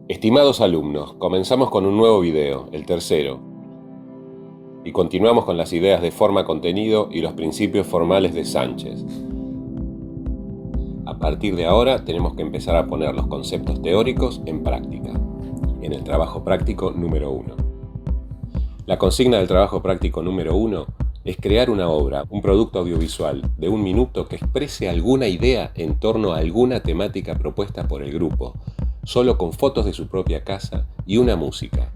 Estimados alumnos, comenzamos con un nuevo video, el tercero, y continuamos con las ideas de forma-contenido y los principios formales de Sánchez. A partir de ahora tenemos que empezar a poner los conceptos teóricos en práctica, en el trabajo práctico número 1. La consigna del trabajo práctico número 1 es crear una obra, un producto audiovisual de 1 minuto que exprese alguna idea en torno a alguna temática propuesta por el grupo, solo con fotos de su propia casa y una música.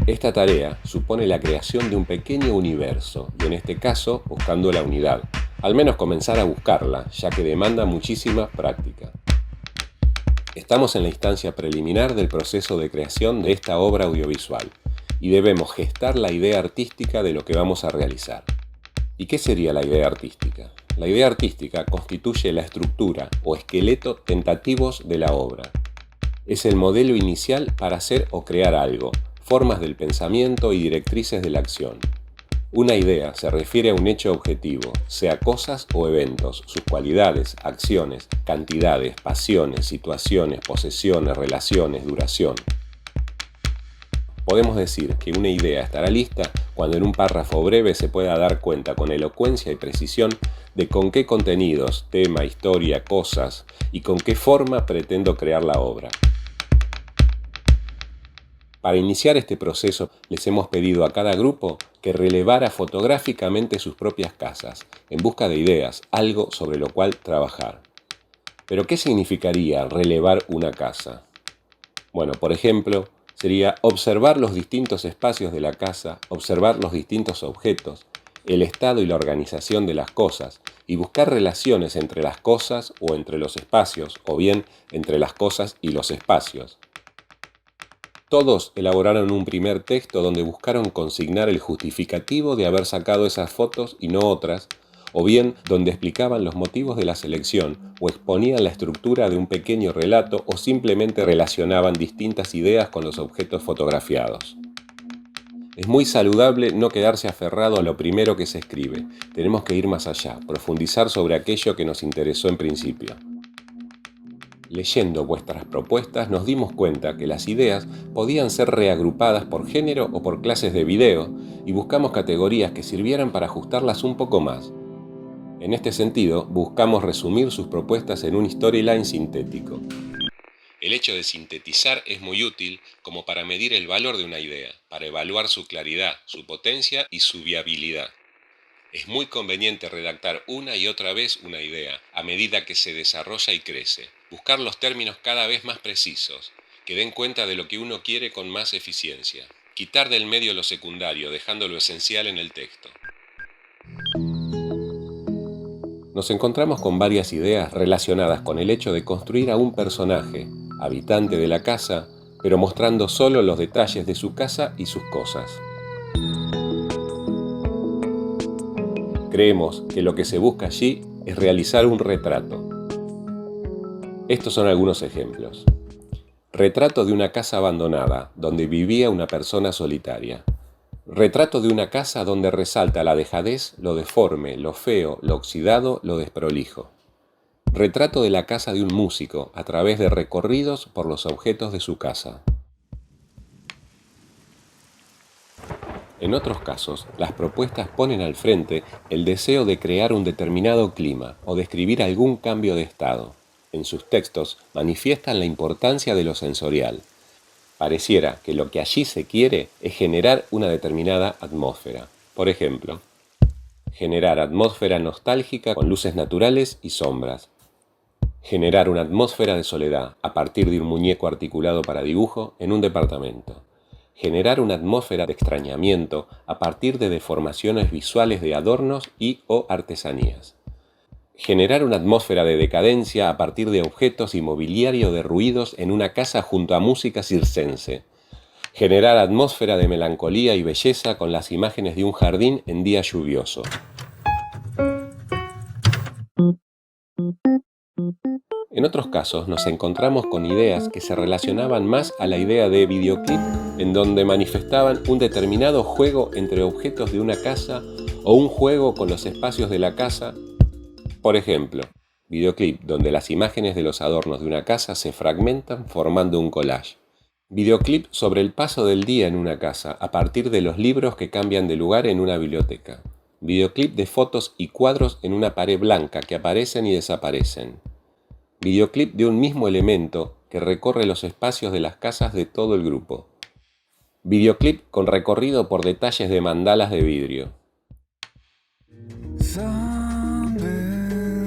Esta tarea supone la creación de un pequeño universo, y en este caso buscando la unidad, al menos comenzar a buscarla, ya que demanda muchísima práctica. Estamos en la instancia preliminar del proceso de creación de esta obra audiovisual, y debemos gestar la idea artística de lo que vamos a realizar. ¿Y qué sería la idea artística? La idea artística constituye la estructura o esqueleto tentativos de la obra. Es el modelo inicial para hacer o crear algo, formas del pensamiento y directrices de la acción. Una idea se refiere a un hecho objetivo, sea cosas o eventos, sus cualidades, acciones, cantidades, pasiones, situaciones, posesiones, relaciones, duración. Podemos decir que una idea estará lista cuando en un párrafo breve se pueda dar cuenta con elocuencia y precisión de con qué contenidos, tema, historia, cosas y con qué forma pretendo crear la obra. Para iniciar este proceso les hemos pedido a cada grupo que relevara fotográficamente sus propias casas, en busca de ideas, algo sobre lo cual trabajar. ¿Pero qué significaría relevar una casa? Bueno, por ejemplo, sería observar los distintos espacios de la casa, observar los distintos objetos, el estado y la organización de las cosas, y buscar relaciones entre las cosas o entre los espacios, o bien entre las cosas y los espacios. Todos elaboraron un primer texto donde buscaron consignar el justificativo de haber sacado esas fotos y no otras, o bien donde explicaban los motivos de la selección o exponían la estructura de un pequeño relato o simplemente relacionaban distintas ideas con los objetos fotografiados. Es muy saludable no quedarse aferrado a lo primero que se escribe. Tenemos que ir más allá, profundizar sobre aquello que nos interesó en principio. Leyendo vuestras propuestas nos dimos cuenta que las ideas podían ser reagrupadas por género o por clases de video y buscamos categorías que sirvieran para ajustarlas un poco más. En este sentido, buscamos resumir sus propuestas en un storyline sintético. El hecho de sintetizar es muy útil como para medir el valor de una idea, para evaluar su claridad, su potencia y su viabilidad. Es muy conveniente redactar una y otra vez una idea, a medida que se desarrolla y crece. Buscar los términos cada vez más precisos, que den cuenta de lo que uno quiere con más eficiencia. Quitar del medio lo secundario, dejando lo esencial en el texto. Nos encontramos con varias ideas relacionadas con el hecho de construir a un personaje, habitante de la casa, pero mostrando solo los detalles de su casa y sus cosas. Creemos que lo que se busca allí es realizar un retrato. Estos son algunos ejemplos. Retrato de una casa abandonada, donde vivía una persona solitaria. Retrato de una casa donde resalta la dejadez, lo deforme, lo feo, lo oxidado, lo desprolijo. Retrato de la casa de un músico, a través de recorridos por los objetos de su casa. En otros casos, las propuestas ponen al frente el deseo de crear un determinado clima o describir algún cambio de estado. En sus textos manifiestan la importancia de lo sensorial. Pareciera que lo que allí se quiere es generar una determinada atmósfera. Por ejemplo, generar atmósfera nostálgica con luces naturales y sombras. Generar una atmósfera de soledad a partir de un muñeco articulado para dibujo en un departamento. Generar una atmósfera de extrañamiento a partir de deformaciones visuales de adornos y o artesanías. Generar una atmósfera de decadencia a partir de objetos y mobiliario derruidos en una casa junto a música circense. Generar atmósfera de melancolía y belleza con las imágenes de un jardín en día lluvioso. En otros casos nos encontramos con ideas que se relacionaban más a la idea de videoclip, en donde manifestaban un determinado juego entre objetos de una casa o un juego con los espacios de la casa. Por ejemplo, Videoclip, donde las imágenes de los adornos de una casa se fragmentan formando un collage. Videoclip sobre el paso del día en una casa a partir de los libros que cambian de lugar en una biblioteca. Videoclip de fotos y cuadros en una pared blanca que aparecen y desaparecen. Videoclip de un mismo elemento que recorre los espacios de las casas de todo el grupo. Videoclip con recorrido por detalles de mandalas de vidrio.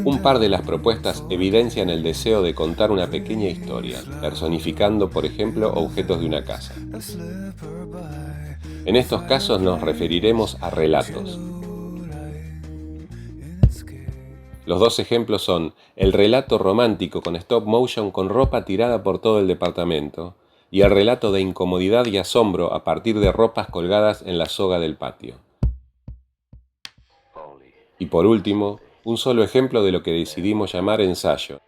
Un par de las propuestas evidencian el deseo de contar una pequeña historia, personificando, por ejemplo, objetos de una casa. En estos casos nos referiremos a relatos. Los dos ejemplos son el relato romántico con stop motion con ropa tirada por todo el departamento y el relato de incomodidad y asombro a partir de ropas colgadas en la soga del patio. Y por último, un solo ejemplo de lo que decidimos llamar ensayo.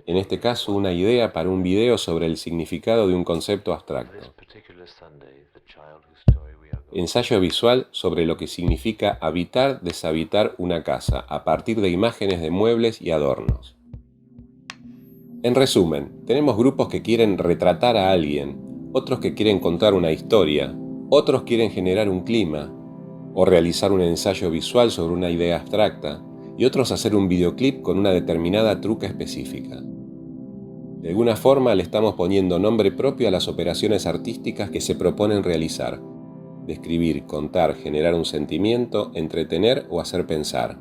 En este caso, una idea para un video sobre el significado de un concepto abstracto. Ensayo visual sobre lo que significa habitar, deshabitar una casa, a partir de imágenes de muebles y adornos. En resumen, tenemos grupos que quieren retratar a alguien, otros que quieren contar una historia, otros quieren generar un clima, o realizar un ensayo visual sobre una idea abstracta, y otros hacer un videoclip con una determinada truca específica. De alguna forma le estamos poniendo nombre propio a las operaciones artísticas que se proponen realizar: describir, contar, generar un sentimiento, entretener o hacer pensar.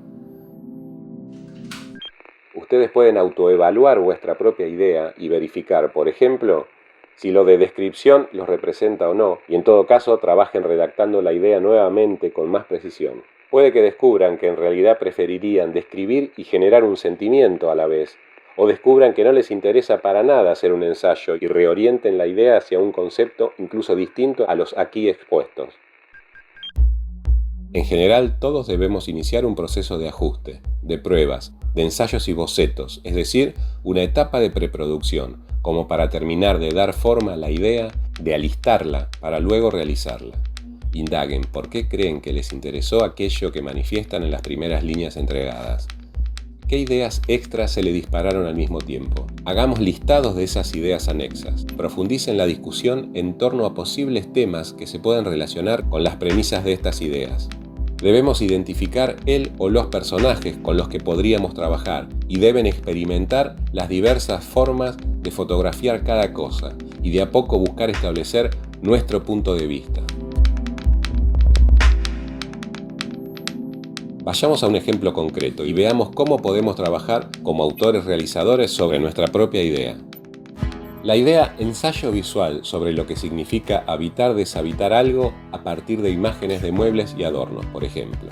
Ustedes pueden autoevaluar vuestra propia idea y verificar, por ejemplo, si lo de descripción los representa o no, y en todo caso trabajen redactando la idea nuevamente con más precisión. Puede que descubran que en realidad preferirían describir y generar un sentimiento a la vez, o descubran que no les interesa para nada hacer un ensayo y reorienten la idea hacia un concepto incluso distinto a los aquí expuestos. En general, todos debemos iniciar un proceso de ajuste, de pruebas, de ensayos y bocetos, es decir, una etapa de preproducción, como para terminar de dar forma a la idea, de alistarla para luego realizarla. Indaguen por qué creen que les interesó aquello que manifiestan en las primeras líneas entregadas. ¿Qué ideas extras se le dispararon al mismo tiempo? Hagamos listados de esas ideas anexas. Profundicen la discusión en torno a posibles temas que se puedan relacionar con las premisas de estas ideas. Debemos identificar el o los personajes con los que podríamos trabajar y deben experimentar las diversas formas de fotografiar cada cosa y de a poco buscar establecer nuestro punto de vista. Vayamos a un ejemplo concreto y veamos cómo podemos trabajar como autores realizadores sobre nuestra propia idea. La idea ensayo visual sobre lo que significa habitar, deshabitar algo a partir de imágenes de muebles y adornos, por ejemplo.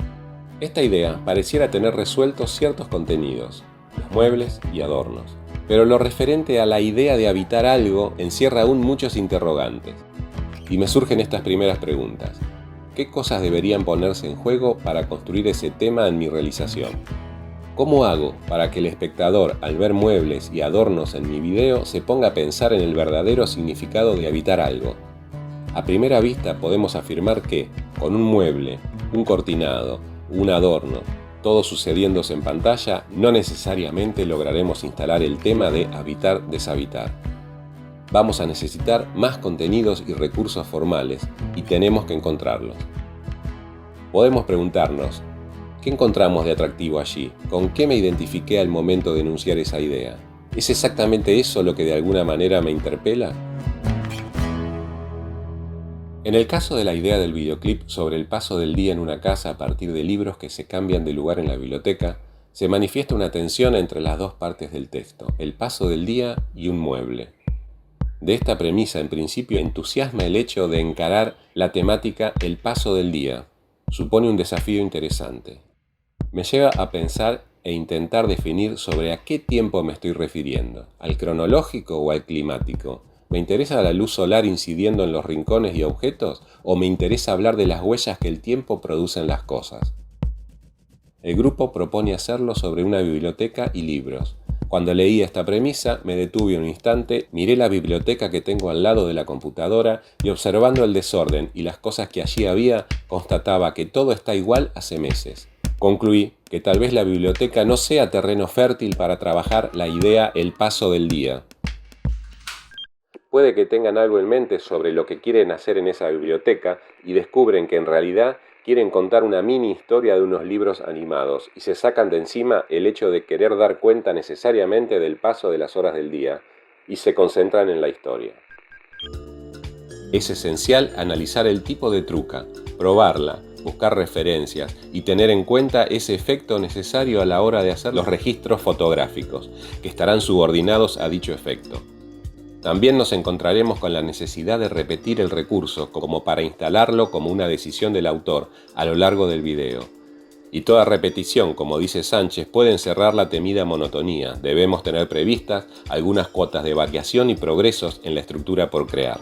Esta idea pareciera tener resueltos ciertos contenidos, los muebles y adornos, pero lo referente a la idea de habitar algo encierra aún muchos interrogantes. Y me surgen estas primeras preguntas. ¿Qué cosas deberían ponerse en juego para construir ese tema en mi realización? ¿Cómo hago para que el espectador, al ver muebles y adornos en mi video, se ponga a pensar en el verdadero significado de habitar algo? A primera vista podemos afirmar que, con un mueble, un cortinado, un adorno, todo sucediéndose en pantalla, no necesariamente lograremos instalar el tema de habitar, deshabitar. Vamos a necesitar más contenidos y recursos formales, y tenemos que encontrarlos. Podemos preguntarnos, ¿qué encontramos de atractivo allí? ¿Con qué me identifiqué al momento de enunciar esa idea? ¿Es exactamente eso lo que de alguna manera me interpela? En el caso de la idea del videoclip sobre el paso del día en una casa a partir de libros que se cambian de lugar en la biblioteca, se manifiesta una tensión entre las dos partes del texto, el paso del día y un mueble. De esta premisa, en principio, entusiasma el hecho de encarar la temática el paso del día. Supone un desafío interesante. Me lleva a pensar e intentar definir sobre a qué tiempo me estoy refiriendo, ¿al cronológico o al climático? ¿Me interesa la luz solar incidiendo en los rincones y objetos? ¿O me interesa hablar de las huellas que el tiempo produce en las cosas? El grupo propone hacerlo sobre una biblioteca y libros. Cuando leí esta premisa, me detuve un instante, miré la biblioteca que tengo al lado de la computadora y observando el desorden y las cosas que allí había, constataba que todo está igual hace meses. Concluí que tal vez la biblioteca no sea terreno fértil para trabajar la idea el paso del día. Puede que tengan algo en mente sobre lo que quieren hacer en esa biblioteca y descubren que en realidad quieren contar una mini historia de unos libros animados y se sacan de encima el hecho de querer dar cuenta necesariamente del paso de las horas del día y se concentran en la historia. Es esencial analizar el tipo de truca, probarla, buscar referencias y tener en cuenta ese efecto necesario a la hora de hacer los registros fotográficos, que estarán subordinados a dicho efecto. También nos encontraremos con la necesidad de repetir el recurso como para instalarlo como una decisión del autor a lo largo del video. Y toda repetición, como dice Sánchez, puede encerrar la temida monotonía. Debemos tener previstas algunas cuotas de variación y progresos en la estructura por crear.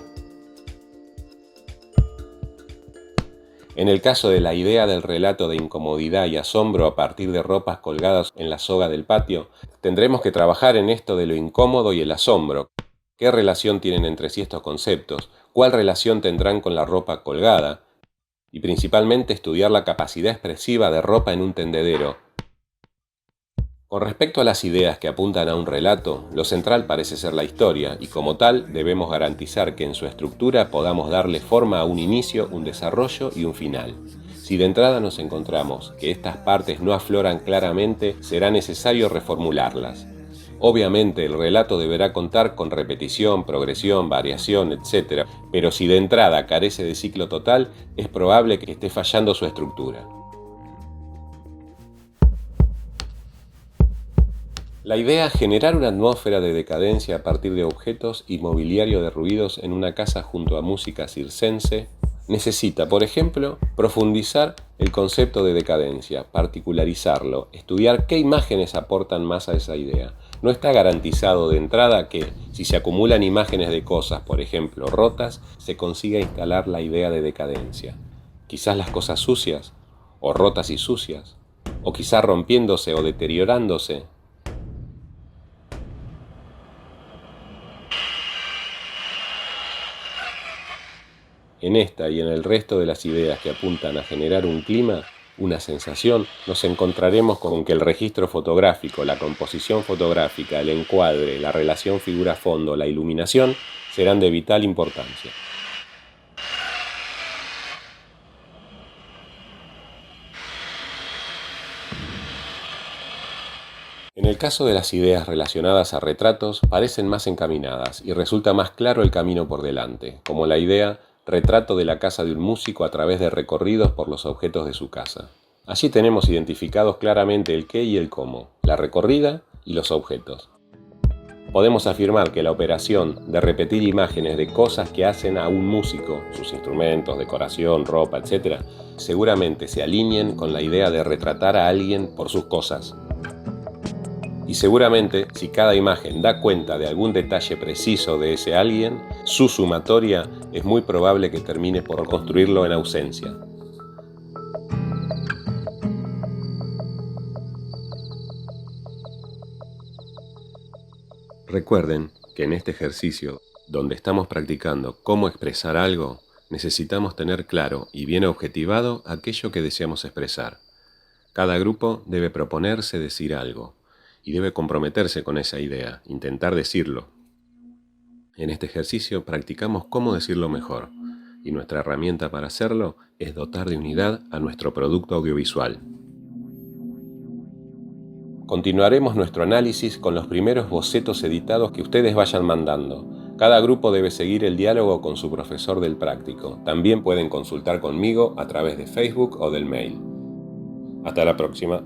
En el caso de la idea del relato de incomodidad y asombro a partir de ropas colgadas en la soga del patio, tendremos que trabajar en esto de lo incómodo y el asombro. ¿Qué relación tienen entre sí estos conceptos? ¿Cuál relación tendrán con la ropa colgada? Y principalmente estudiar la capacidad expresiva de ropa en un tendedero. Con respecto a las ideas que apuntan a un relato, lo central parece ser la historia, y como tal debemos garantizar que en su estructura podamos darle forma a un inicio, un desarrollo y un final. Si de entrada nos encontramos que estas partes no afloran claramente, será necesario reformularlas. Obviamente el relato deberá contar con repetición, progresión, variación, etc. Pero si de entrada carece de ciclo total, es probable que esté fallando su estructura. La idea generar una atmósfera de decadencia a partir de objetos y mobiliario derruidos en una casa junto a música circense necesita, por ejemplo, profundizar el concepto de decadencia, particularizarlo, estudiar qué imágenes aportan más a esa idea. No está garantizado de entrada que, si se acumulan imágenes de cosas, por ejemplo, rotas, se consiga instalar la idea de decadencia. Quizás las cosas sucias, o rotas y sucias, o quizás rompiéndose o deteriorándose. En esta y en el resto de las ideas que apuntan a generar un clima, una sensación, nos encontraremos con que el registro fotográfico, la composición fotográfica, el encuadre, la relación figura-fondo, la iluminación, serán de vital importancia. En el caso de las ideas relacionadas a retratos, parecen más encaminadas y resulta más claro el camino por delante, como la idea retrato de la casa de un músico a través de recorridos por los objetos de su casa. Allí tenemos identificados claramente el qué y el cómo, la recorrida y los objetos. Podemos afirmar que la operación de repetir imágenes de cosas que hacen a un músico, sus instrumentos, decoración, ropa, etc., seguramente se alineen con la idea de retratar a alguien por sus cosas. Y seguramente, si cada imagen da cuenta de algún detalle preciso de ese alguien, su sumatoria es muy probable que termine por construirlo en ausencia. Recuerden que en este ejercicio, donde estamos practicando cómo expresar algo, necesitamos tener claro y bien objetivado aquello que deseamos expresar. Cada grupo debe proponerse decir algo y debe comprometerse con esa idea, intentar decirlo. En este ejercicio practicamos cómo decirlo mejor, y nuestra herramienta para hacerlo es dotar de unidad a nuestro producto audiovisual. Continuaremos nuestro análisis con los primeros bocetos editados que ustedes vayan mandando. Cada grupo debe seguir el diálogo con su profesor del práctico. También pueden consultar conmigo a través de Facebook o del mail. Hasta la próxima.